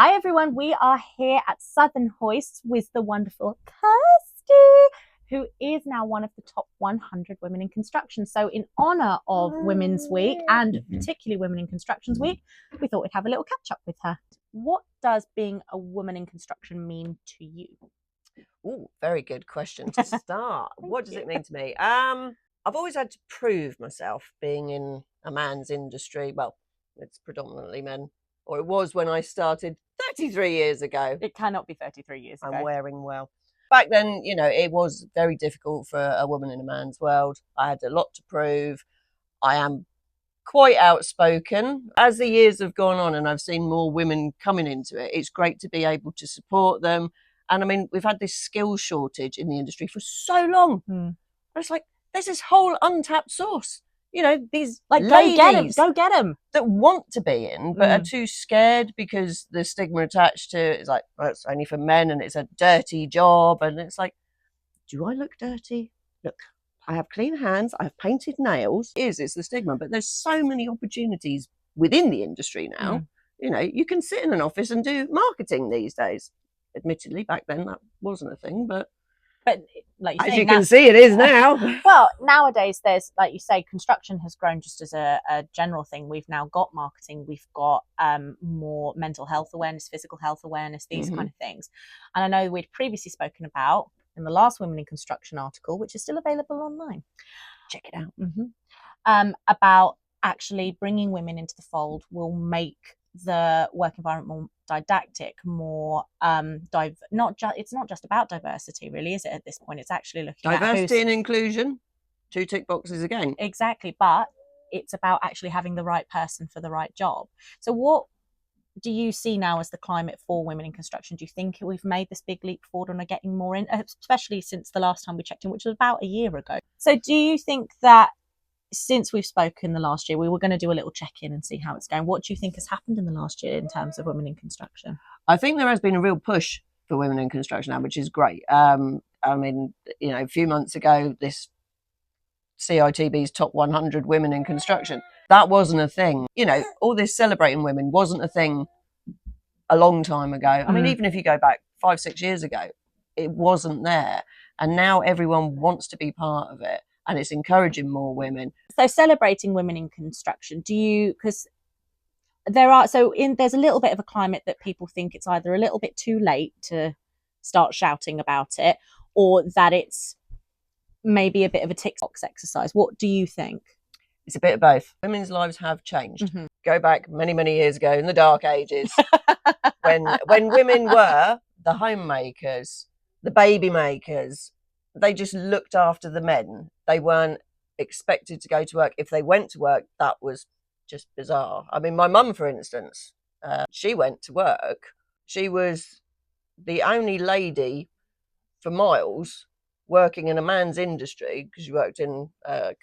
Hi everyone, we are here at Southern Hoist with the wonderful Kirsty, who is now one of the top 100 women in construction. So in honour of Women's Week and particularly Women in Construction's Week, we thought we'd have a little catch up with her. What does being a woman in construction mean to you? Oh, very good question to start. What does it mean to me? I've always had to prove myself being in a man's industry. Well, it's predominantly men, or it was when I started 33 years ago. It cannot be 33 years ago. I'm wearing well. Back then, it was very difficult for a woman in a man's world. I had a lot to prove. I am quite outspoken. As the years have gone on and I've seen more women coming into it, it's great to be able to support them. And I mean, we've had this skill shortage in the industry for so long. It's like, there's this whole untapped source. These Like, ladies go get them that want to be in, but are too scared because the stigma attached to it is like, well, it's only for men and it's a dirty job. And it's like, do I look dirty? Look, I have clean hands. I have painted nails. It's the stigma, but there's so many opportunities within the industry now. You can sit in an office and do marketing these days. Admittedly, back then that wasn't a thing, but like as you can see, it is now. Well, nowadays there's, like you say, construction has grown just as a general thing. We've now got marketing, we've got more mental health awareness, physical health awareness, these kind of things. And I know we'd previously spoken about in the last Women in Construction article, which is still available online. Check it out. About actually bringing women into the fold will make the work environment more didactic, more it's not just about diversity, really, is it? At this point, it's actually looking at diversity and inclusion, 2 tick boxes again. Exactly, but it's about actually having the right person for the right job. So what do you see now as the climate for women in construction? Do you think we've made this big leap forward and are getting more in, especially since the last time we checked in, which was about a year ago? So do you think that since we've spoken the last year, we were going to do a little check-in and see how it's going? What do you think has happened in the last year in terms of women in construction? I think there has been a real push for women in construction now, which is great. I mean, a few months ago, this CITB's top 100 women in construction, that wasn't a thing. All this celebrating women wasn't a thing a long time ago. I mean, even if you go back 5-6 years ago, it wasn't there. And now everyone wants to be part of it. And it's encouraging more women. So celebrating women in construction, because there's a little bit of a climate that people think it's either a little bit too late to start shouting about it, or that it's maybe a bit of a tick box exercise. What do you think? It's a bit of both. Women's lives have changed. Go back many, many years ago in the dark ages, when women were the homemakers, the baby makers. They just looked after the men. They weren't expected to go to work. If they went to work, that was just bizarre. I mean, my mum, for instance, she went to work. She was the only lady for miles working in a man's industry, because she worked in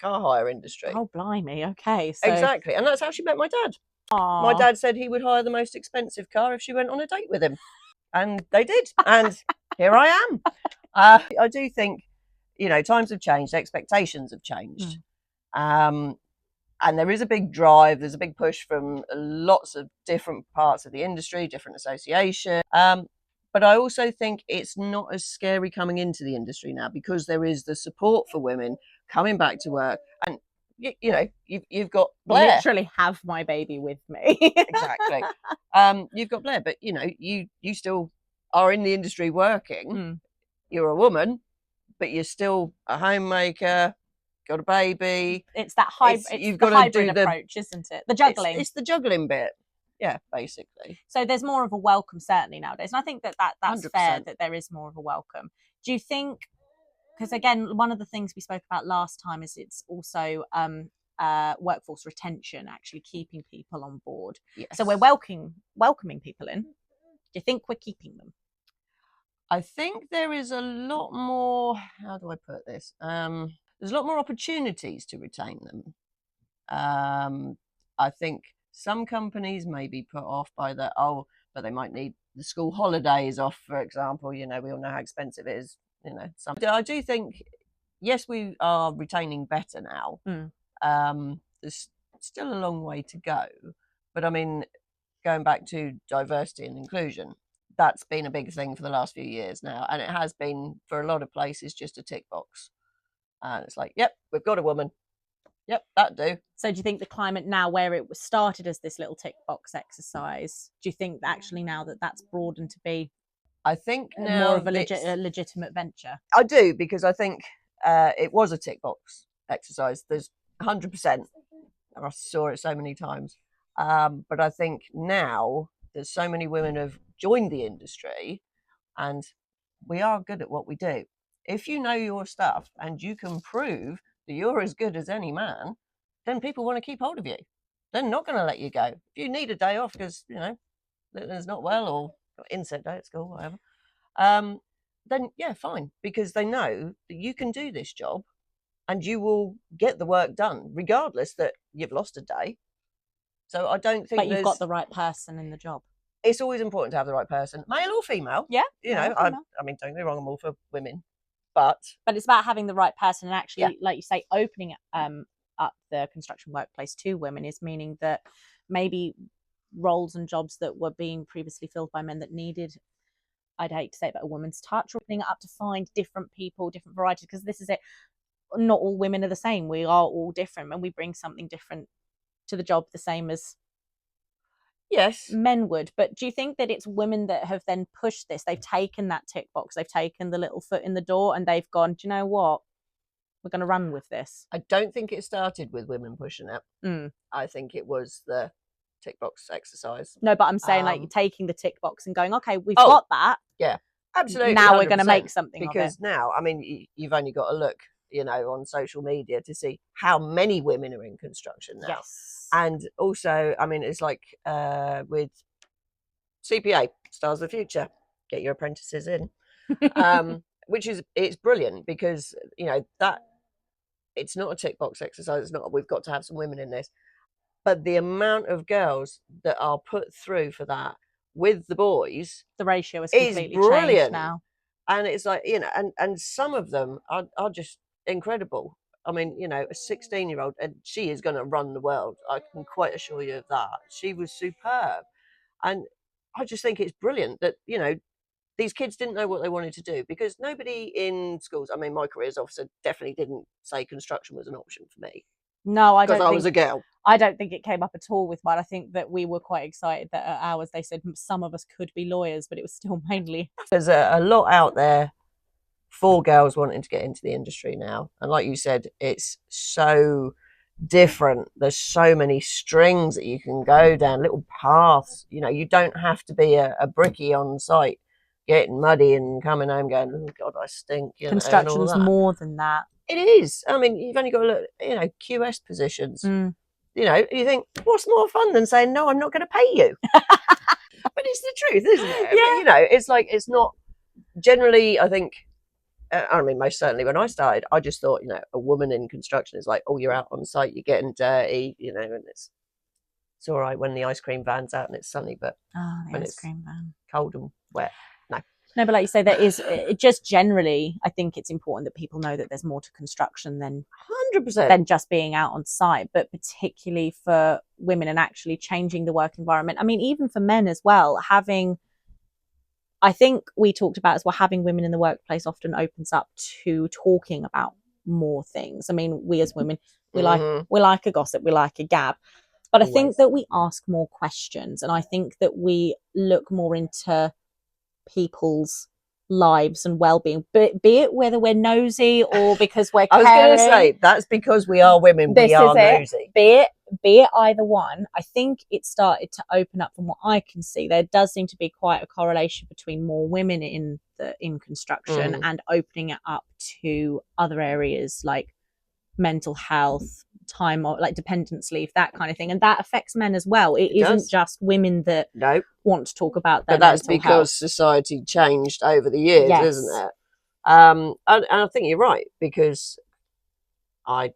car hire industry. Oh, blimey. Okay. Exactly. And that's how she met my dad. Aww. My dad said he would hire the most expensive car if she went on a date with him. And they did. And here I am. I do think, times have changed, expectations have changed. And there is a big drive, there's a big push from lots of different parts of the industry, different associations. But I also think it's not as scary coming into the industry now, because there is the support for women coming back to work. And, you've got Blair. Literally have my baby with me. Exactly. You've got Blair, but, you still are in the industry working. You're a woman, but you're still a homemaker, got a baby. It's that hybrid. You've got to do the approach, isn't it? The juggling. It's the juggling bit. Yeah, basically. So there's more of a welcome certainly nowadays, and I think that's 100%. fair, that there is more of a welcome. Do you think? Because again, one of the things we spoke about last time is it's also workforce retention, actually keeping people on board. Yes. So we're welcoming people in. Do you think we're keeping them? I think there is a lot more, how do I put this? There's a lot more opportunities to retain them. I think some companies may be put off by but they might need the school holidays off, for example. We all know how expensive it is. I do think, yes, we are retaining better now. There's still a long way to go. But I mean, going back to diversity and inclusion, that's been a big thing for the last few years now, and it has been for a lot of places just a tick box. And it's like, yep, we've got a woman. Yep, that do. So do you think the climate now, where it was started as this little tick box exercise, do you think that actually now that that's broadened to be, I think now more of a legitimate venture? I do, because I think it was a tick box exercise. There's 100%. I saw it so many times. But I think now there's so many women have joined the industry, and we are good at what we do. If you know your stuff and you can prove that you're as good as any man, then people want to keep hold of you. They're not going to let you go. If you need a day off because, there's not well, or got inset day at school, whatever, then yeah, fine, because they know that you can do this job and you will get the work done, regardless that you've lost a day. So I don't think. But you've got the right person in the job. It's always important to have the right person, male or female. Yeah, I mean, don't get me wrong, I'm all for women, but it's about having the right person, and actually, like you say, opening up the construction workplace to women is meaning that maybe roles and jobs that were being previously filled by men that needed, I'd hate to say it, but a woman's touch, opening it up to find different people, different varieties, because this is it. Not all women are the same. We are all different, and we bring something different to the job, the same as men would. But do you think that it's women that have then pushed this? They've taken that tick box, they've taken the little foot in the door, and they've gone, do you know what, we're going to run with this? I don't think it started with women pushing it. I think it was the tick box exercise. No, but I'm saying like taking the tick box and going, okay, we've got that. Yeah, absolutely. Now 100%. we're going to make something because of it. Now, I mean, you've only got to look, on social media to see how many women are in construction now. Yes. And also, I mean, it's like with CPA, Stars of the Future, get your apprentices in, it's brilliant, because, that it's not a tick box exercise. It's not, we've got to have some women in this. But the amount of girls that are put through for that with the boys, the ratio is completely changed now. And it's like, and some of them are just incredible. I mean, a 16-year-old, and she is going to run the world. I can quite assure you of that. She was superb. And I just think it's brilliant that, these kids didn't know what they wanted to do, because nobody in schools, I mean, my careers officer definitely didn't say construction was an option for me. No, I don't. Because I was a girl. I don't think it came up at all with mine. I think that we were quite excited that at ours they said some of us could be lawyers, but it was still mainly. There's a lot out there for girls wanting to get into the industry now. And like you said, it's so different. There's so many strings that you can go down, little paths. You don't have to be a brickie on site, getting muddy and coming home going, oh God, I stink. Construction's more than that. It is. I mean, you've only got to look, QS positions. You think, what's more fun than saying, no, I'm not going to pay you? But it's the truth, isn't it? Yeah. But, it's like, it's not generally, I think, I mean, most certainly when I started, I just thought, a woman in construction is like, oh, you're out on site, you're getting dirty, and it's all right when the ice cream van's out and it's sunny, but when ice cream van, cold and wet, no. No, but like you say, there is just generally, I think it's important that people know that there's more to construction than 100% than just being out on site, but particularly for women and actually changing the work environment. I mean, even for men as well, I think we talked about as well, having women in the workplace often opens up to talking about more things. I mean, we as women, we like a gossip, we like a gab, but I think that we ask more questions, and I think that we look more into people's lives and well-being, be it whether we're nosy or because we're caring. I was going to say, that's because we are women, we are nosy. Be it either one. I think it started to open up. From what I can see, there does seem to be quite a correlation between more women in construction and opening it up to other areas like mental health, time off, like dependence leave, that kind of thing, and that affects men as well. It isn't just women that want to talk about their but that's mental because health. Society changed over the years, isn't it? And I think you're right, because I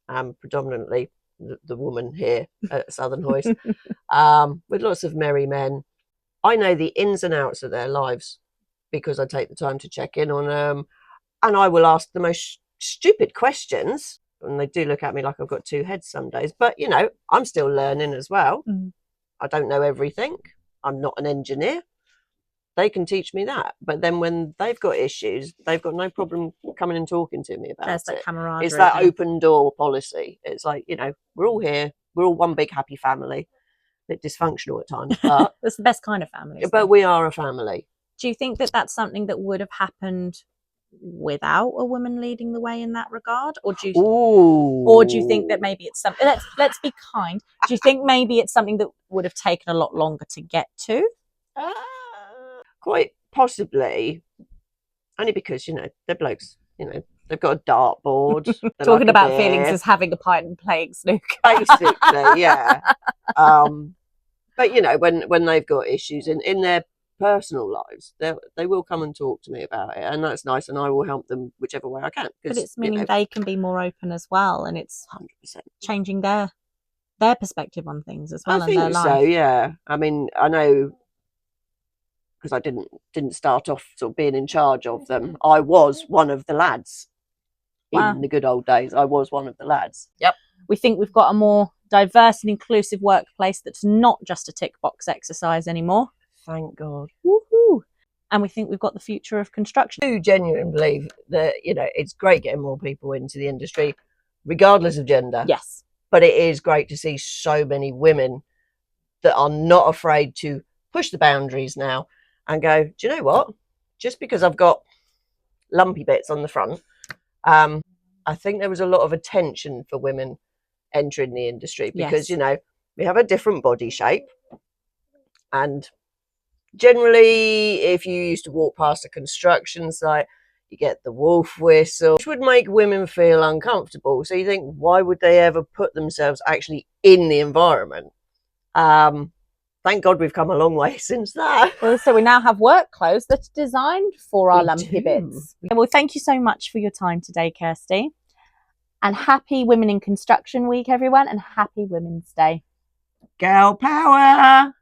am predominantly the woman here at Southern Hoist, with lots of merry men. I know the ins and outs of their lives because I take the time to check in on them, and I will ask the most stupid questions. And they do look at me like I've got two heads some days, but I'm still learning as well. I don't know everything. I'm not an engineer. They can teach me that. But then when they've got issues, they've got no problem coming and talking to me about There's that it. camaraderie. It's that there. open door policy. It's like, you know, we're all here. We're all one big happy family. A bit dysfunctional at times, but That's the best kind of family. but we are a family. Do you think that that's something that would have happened without a woman leading the way in that regard, or do you think that maybe it's something? Let's be kind. Do you think maybe it's something that would have taken a lot longer to get to? Quite possibly, only because, you know, they're blokes. You know, they've got a dartboard. Talking like about feelings as having a pint and playing snooker. Basically, yeah. But you know, when they've got issues in their personal lives, they will come and talk to me about it, and that's nice, and I will help them whichever way I can. But it's meaning they can be more open as well, and it's 100% changing their perspective on things as well. I think so. Yeah, I mean, I know because I didn't start off sort of being in charge of them. I was one of the lads. Wow. In the good old days, I was one of the lads. Yep. We think we've got a more diverse and inclusive workplace that's not just a tick box exercise anymore. Thank God. Woohoo! And we think we've got the future of construction. I do genuinely believe that, you know, it's great getting more people into the industry, regardless of gender. Yes. But it is great to see so many women that are not afraid to push the boundaries now and go, do you know what? Just because I've got lumpy bits on the front, I think there was a lot of attention for women entering the industry because, you know, we have a different body shape. And generally, if you used to walk past a construction site, you get the wolf whistle, which would make women feel uncomfortable. So you think, why would they ever put themselves actually in the environment? Thank God we've come a long way since that. Well, so we now have work clothes that are designed for our lumpy bits. Well, thank you so much for your time today, Kirsty. And happy Women in Construction Week, everyone, and happy Women's Day. Girl power!